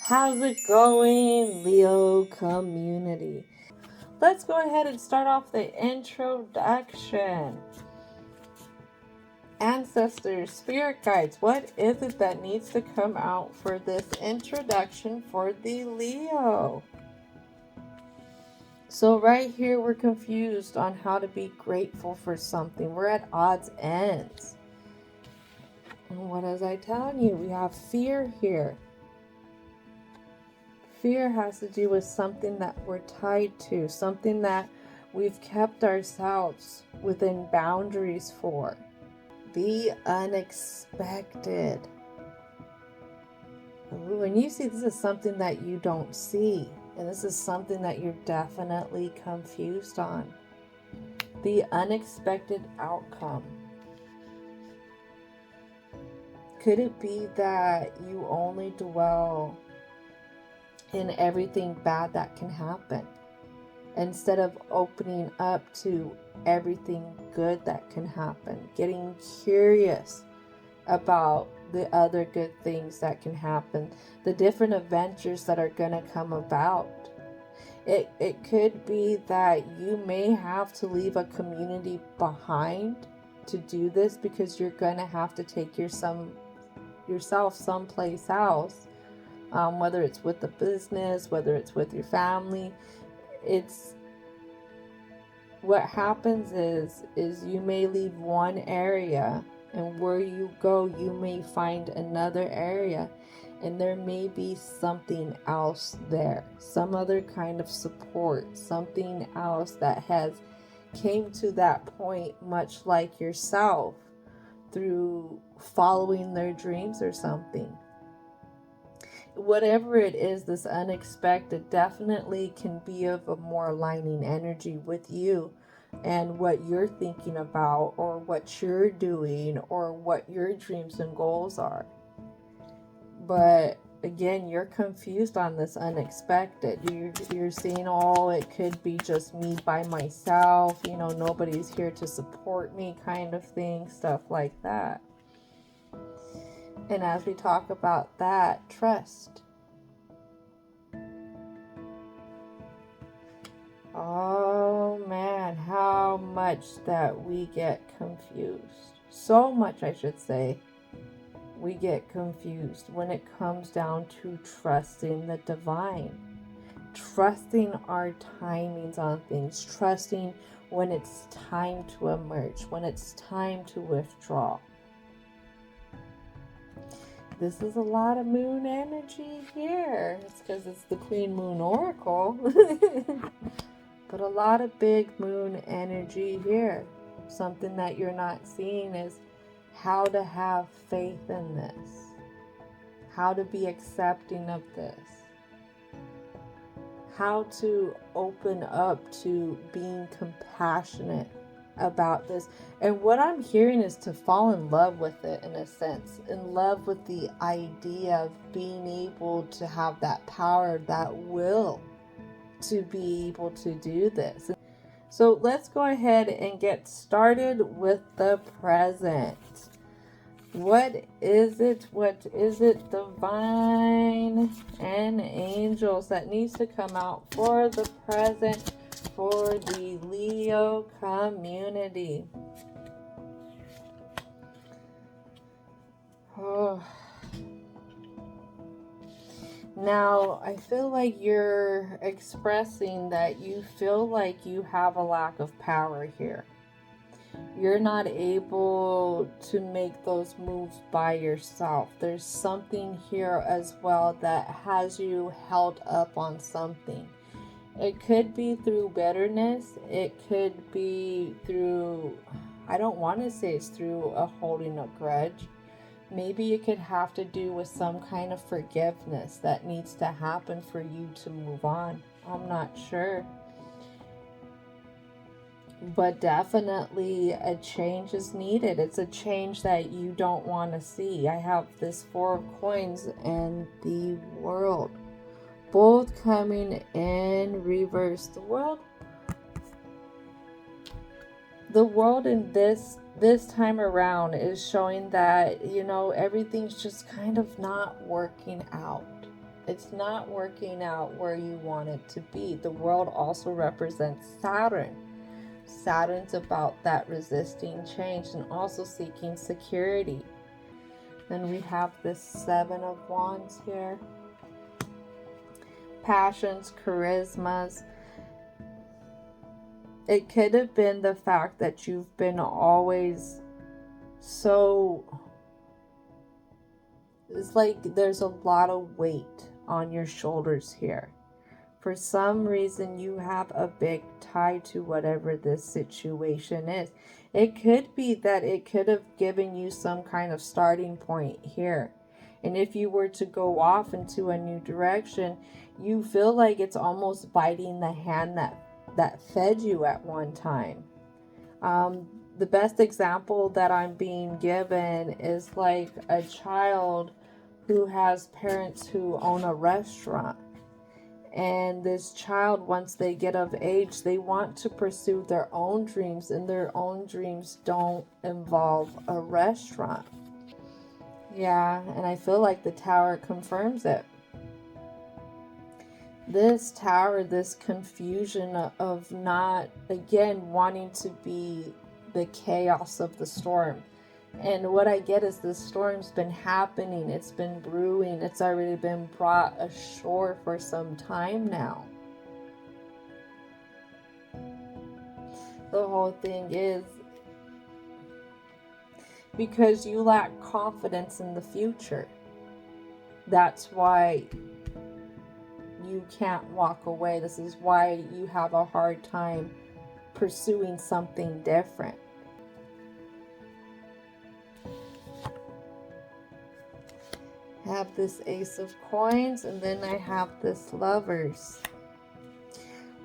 How's it going, Leo community? Let's go ahead and start off the introduction. Ancestors, spirit guides, what is it that needs to come out for this introduction for the Leo? So right here, we're confused on how to be grateful for something. We're at odds ends. And what was I telling you? We have fear here. Fear has to do with something that we're tied to, something that we've kept ourselves within boundaries for. The unexpected. Ooh, and you see, this is something that you don't see. And this is something that you're definitely confused on. The unexpected outcome. Could it be that you only dwell in everything bad that can happen, instead of opening up to everything good that can happen, getting curious about the other good things that can happen, the different adventures that are going to come about? It could be that you may have to leave a community behind to do this, because you're going to have to take yourself someplace else. Whether it's with the business, whether it's with your family, it's what happens is you may leave one area, and where you go, you may find another area, and there may be something else there, some other kind of support, something else that has came to that point, much like yourself, through following their dreams or something. Whatever it is, this unexpected definitely can be of a more aligning energy with you and what you're thinking about, or what you're doing, or what your dreams and goals are. But again, you're confused on this unexpected. You're seeing, oh, it could be just me by myself, nobody's here to support me, kind of thing, stuff like that. And as we talk about that, trust. Oh man, how much that we get confused. So much, I should say. We get confused when it comes down to trusting the divine. Trusting our timings on things. Trusting when it's time to emerge. When it's time to withdraw. This is a lot of moon energy here. It's because it's the Queen Moon Oracle. But a lot of big moon energy here. Something that you're not seeing is how to have faith in this. How to be accepting of this. How to open up to being compassionate about this. And what I'm hearing is to fall in love with it, in a sense. In love with the idea of being able to have that power, that will to be able to do this. So let's go ahead and get started with the present. What is it? Divine and angels that needs to come out for the present for the Leo community? Oh. Now, I feel like you're expressing that you feel like you have a lack of power here. You're not able to make those moves by yourself. There's something here as well that has you held up on something. It could be through bitterness. It could be through, I don't want to say it's through a holding a grudge. Maybe it could have to do with some kind of forgiveness that needs to happen for you to move on. I'm not sure. But definitely a change is needed. It's a change that you don't want to see. I have this Four of Coins and the World, both coming in reverse. The world in this time around is showing that, everything's just kind of not working out. It's not working out where you want it to be. The world also represents Saturn. Saturn's about that resisting change and also seeking security. Then we have this Seven of Wands here. Passions, charismas. It could have been the fact that you've been always so... It's like there's a lot of weight on your shoulders here. For some reason, you have a big tie to whatever this situation is. It could be that it could have given you some kind of starting point here. And if you were to go off into a new direction, you feel like it's almost biting the hand that fed you at one time. The best example that I'm being given is like a child who has parents who own a restaurant. And this child, once they get of age, they want to pursue their own dreams, and their own dreams don't involve a restaurant. Yeah, and I feel like the Tower confirms it. This Tower, this confusion of not, again, wanting to be the chaos of the storm. And what I get is the storm's been happening. It's been brewing. It's already been brought ashore for some time now. The whole thing is because you lack confidence in the future. That's why you can't walk away. This is why you have a hard time pursuing something different. I have this Ace of Coins, and then I have this Lovers.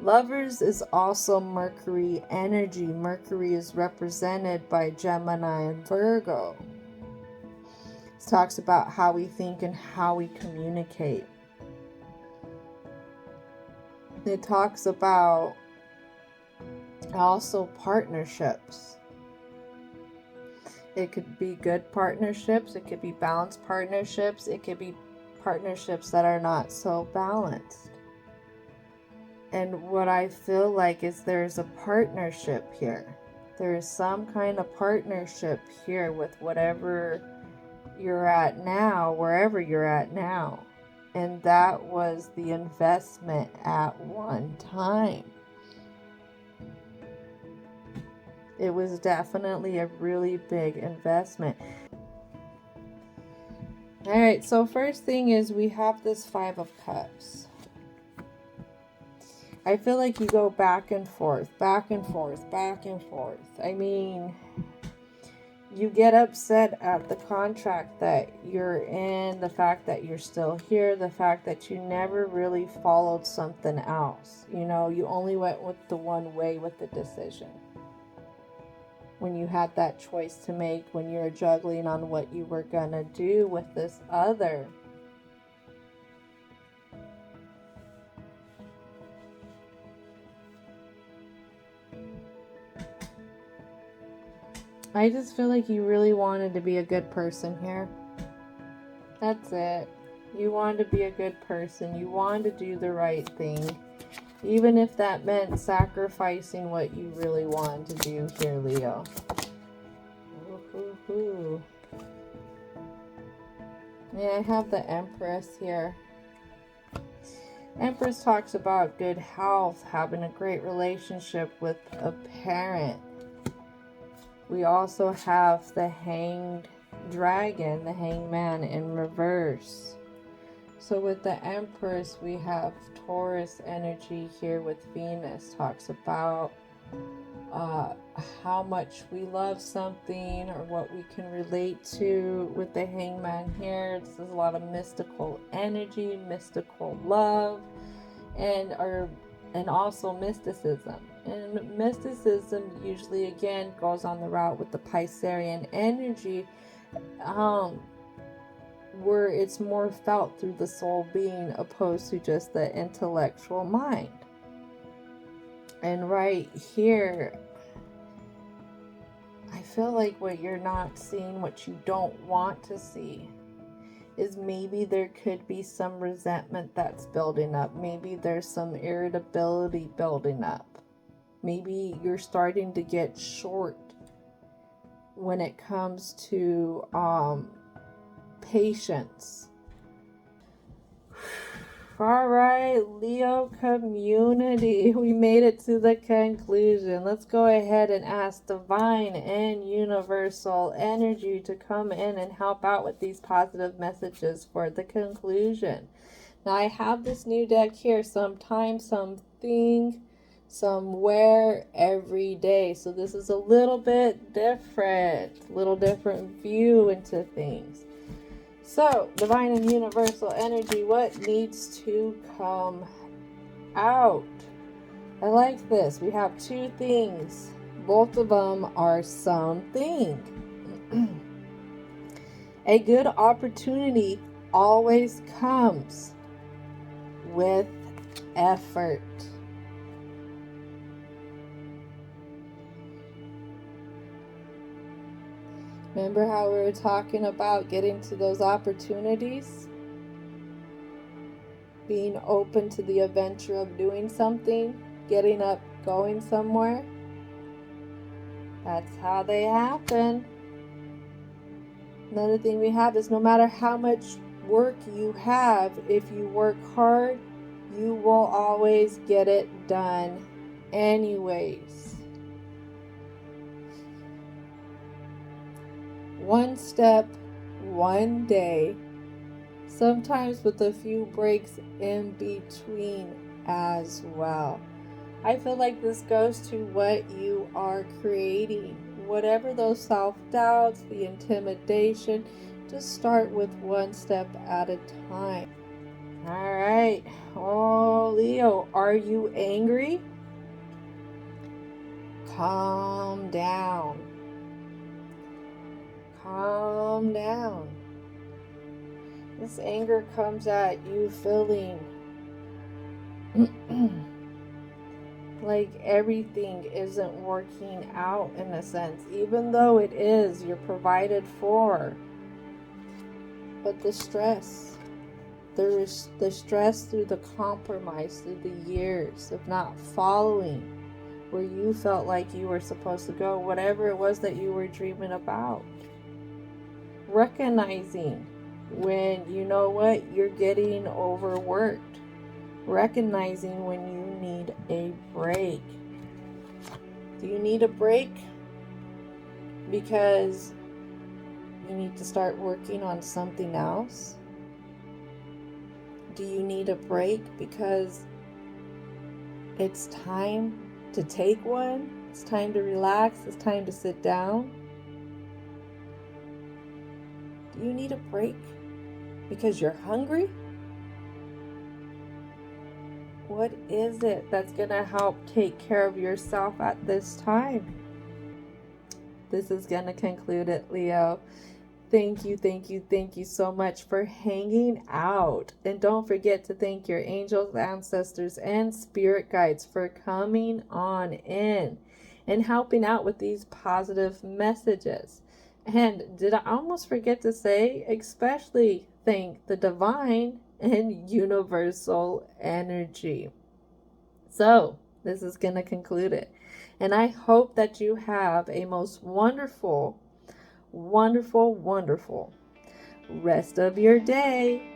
Lovers is also Mercury energy. Mercury is represented by Gemini and Virgo. It talks about how we think and how we communicate. It talks about also partnerships. It could be good partnerships. It could be balanced partnerships. It could be partnerships that are not so balanced. And what I feel like is there's a partnership here. There is some kind of partnership here with whatever you're at now, wherever you're at now. And that was the investment at one time. It was definitely a really big investment. All right, so first thing is we have this Five of Cups. I feel like you go back and forth, back and forth, back and forth. I mean, you get upset at the contract that you're in, the fact that you're still here, the fact that you never really followed something else. You know, you only went with the one way with the decision. When you had that choice to make, when you're juggling on what you were gonna do with this other. I just feel like you really wanted to be a good person here. That's it. You wanted to be a good person. You wanted to do the right thing. Even if that meant sacrificing what you really wanted to do here, Leo. Ooh. Yeah, I have the Empress here. Empress talks about good health, having a great relationship with a parent. We also have the Hanged Dragon, the Hanged Man in reverse. So with the Empress, we have Taurus energy here with Venus. Talks about how much we love something or what we can relate to. With the Hangman here, this is a lot of mystical energy, mystical love, and also mysticism. And mysticism usually, again, goes on the route with the Piscean energy, where it's more felt through the soul being opposed to just the intellectual mind. And right here, I feel like what you're not seeing, what you don't want to see. is maybe there could be some resentment that's building up. Maybe there's some irritability building up. Maybe you're starting to get short when it comes to patience. All right, Leo community, we made it to the conclusion. Let's go ahead and ask divine and universal energy to come in and help out with these positive messages for the conclusion. Now, I have this new deck here, sometime, something, somewhere, every day. So this is a little bit different, little different view into things. So, divine and universal energy, what needs to come out? I like this. We have two things. Both of them are something. A good opportunity always comes with effort. Remember how we were talking about getting to those opportunities? Being open to the adventure of doing something, getting up, going somewhere. That's how they happen. Another thing we have is no matter how much work you have, if you work hard, you will always get it done anyways. One step, one day, sometimes with a few breaks in between as well. I feel like this goes to what you are creating. Whatever those self-doubts, the intimidation, just start with one step at a time. All right. Oh, Leo, are you angry? Calm down. Calm down. This anger comes at you feeling like everything isn't working out in a sense, even though it is, you're provided for. But the stress, there is the stress through the compromise, through the years of not following where you felt like you were supposed to go, whatever it was that you were dreaming about. Recognizing when you know what, you're getting overworked. Recognizing when you need a break. Do you need a break because you need to start working on something else? Do you need a break because it's time to take one? It's time to relax. It's time to sit down. Do you need a break because you're hungry? What is it that's going to help take care of yourself at this time? This is going to conclude it, Leo. Thank you so much for hanging out. And don't forget to thank your angels, ancestors, and spirit guides for coming on in and helping out with these positive messages. And did I almost forget to say, especially thank the divine and universal energy. So, this is going to conclude it. And I hope that you have a most wonderful rest of your day.